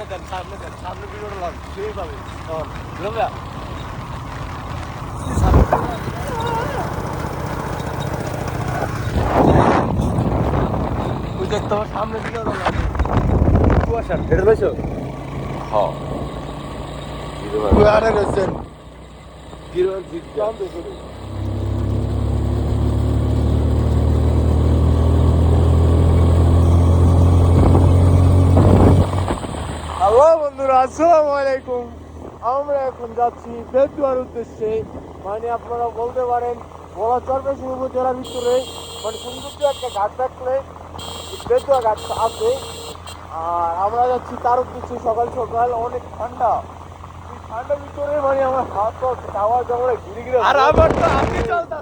সামনে ভিডিওটা লাগ সেই পাবে তখন ওই দেখ তোমার সামনে ভিডিওটা লাগ কুয়াশা ঢের রয়েছো হ্যাঁ কুয়াশা রয়েছেন গিরোর ভিডিও হ্যালো বন্ধুরা, আসসালামু আলাইকুম। আমরা এখন যাচ্ছি বেতুয়ার উদ্দেশ্যে। মানে আপনারা বলতে পারেন বলা চরপেশি উপজেলার ভিতরে মানে সুন্দর একটা ঘাট থাকলে বেতুয়া ঘাট আছে। আর আমরা যাচ্ছি তার উদ্দেশ্যে সকাল সকাল। অনেক ঠান্ডা, এই ঠান্ডার ভিতরে মানে আমার হাত পা খাওয়া জমা ঘিরে ঘিরে আর আমার তো আপনি চলতে